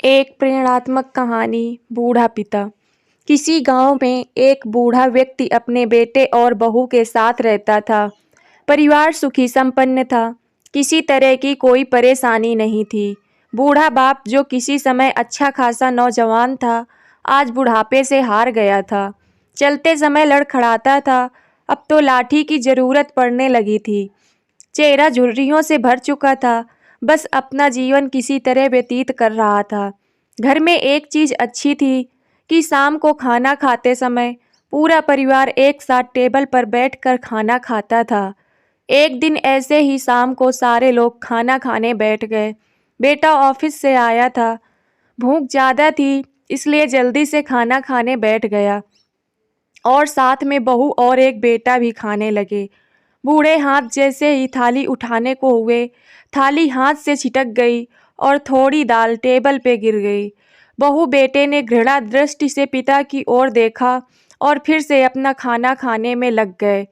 एक प्रेरणात्मक कहानी। बूढ़ा पिता। किसी गांव में एक बूढ़ा व्यक्ति अपने बेटे और बहू के साथ रहता था। परिवार सुखी संपन्न था। किसी तरह की कोई परेशानी नहीं थी। बूढ़ा बाप, जो किसी समय अच्छा खासा नौजवान था, आज बुढ़ापे से हार गया था। चलते समय लड़खड़ाता था, अब तो लाठी की जरूरत पड़ने लगी थी। चेहरा झुर्रियों से भर चुका था, बस अपना जीवन किसी तरह व्यतीत कर रहा था। घर में एक चीज अच्छी थी कि शाम को खाना खाते समय पूरा परिवार एक साथ टेबल पर बैठकर खाना खाता था। एक दिन ऐसे ही शाम को सारे लोग खाना खाने बैठ गए। बेटा ऑफिस से आया था, भूख ज़्यादा थी इसलिए जल्दी से खाना खाने बैठ गया और साथ में बहू और एक बेटा भी खाने लगे। बूढ़े हाथ जैसे ही थाली उठाने को हुए, थाली हाथ से छिटक गई और थोड़ी दाल टेबल पे गिर गई। बहू बेटे ने घृणा दृष्टि से पिता की ओर देखा और फिर से अपना खाना खाने में लग गए।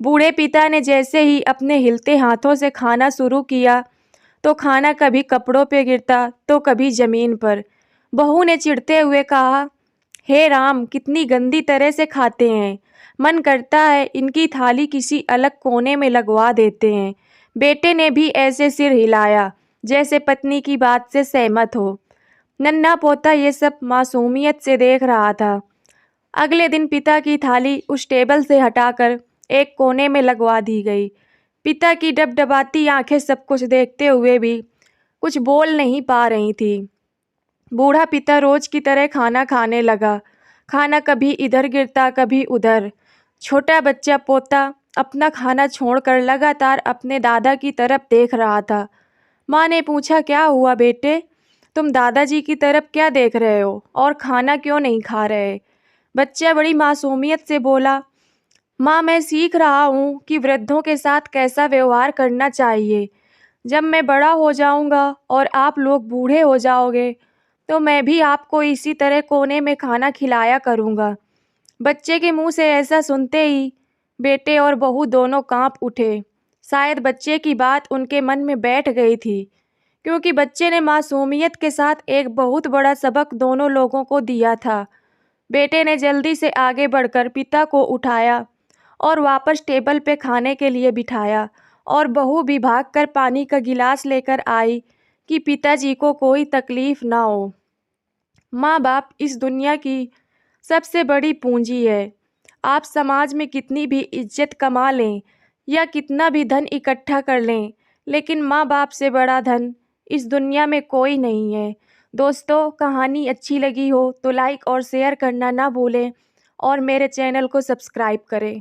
बूढ़े पिता ने जैसे ही अपने हिलते हाथों से खाना शुरू किया तो खाना कभी कपड़ों पे गिरता तो कभी जमीन पर। बहू ने चिढ़ते हुए कहा, हे राम, कितनी गंदी तरह से खाते हैं। मन करता है इनकी थाली किसी अलग कोने में लगवा देते हैं। बेटे ने भी ऐसे सिर हिलाया जैसे पत्नी की बात से सहमत हो। नन्हा पोता ये सब मासूमियत से देख रहा था। अगले दिन पिता की थाली उस टेबल से हटाकर एक कोने में लगवा दी गई। पिता की डबडबाती आंखें सब कुछ देखते हुए भी कुछ बोल नहीं पा रही थी। बूढ़ा पिता रोज की तरह खाना खाने लगा। खाना कभी इधर गिरता कभी उधर। छोटा बच्चा पोता अपना खाना छोड़कर लगातार अपने दादा की तरफ देख रहा था। माँ ने पूछा, क्या हुआ बेटे, तुम दादाजी की तरफ क्या देख रहे हो और खाना क्यों नहीं खा रहे? बच्चा बड़ी मासूमियत से बोला, माँ, मैं सीख रहा हूँ कि वृद्धों के साथ कैसा व्यवहार करना चाहिए। जब मैं बड़ा हो जाऊँगा और आप लोग बूढ़े हो जाओगे तो मैं भी आपको इसी तरह कोने में खाना खिलाया करूँगा। बच्चे के मुंह से ऐसा सुनते ही बेटे और बहू दोनों कांप उठे। शायद बच्चे की बात उनके मन में बैठ गई थी, क्योंकि बच्चे ने मासूमियत के साथ एक बहुत बड़ा सबक दोनों लोगों को दिया था। बेटे ने जल्दी से आगे बढ़कर पिता को उठाया और वापस टेबल पे खाने के लिए बिठाया, और बहू भी भागकर पानी का गिलास लेकर आई कि पिताजी को कोई तकलीफ ना हो। माँ बाप इस दुनिया की सबसे बड़ी पूंजी है। आप समाज में कितनी भी इज्जत कमा लें या कितना भी धन इकट्ठा कर लें, लेकिन माँ बाप से बड़ा धन इस दुनिया में कोई नहीं है। दोस्तों, कहानी अच्छी लगी हो तो लाइक और शेयर करना ना भूलें और मेरे चैनल को सब्सक्राइब करें।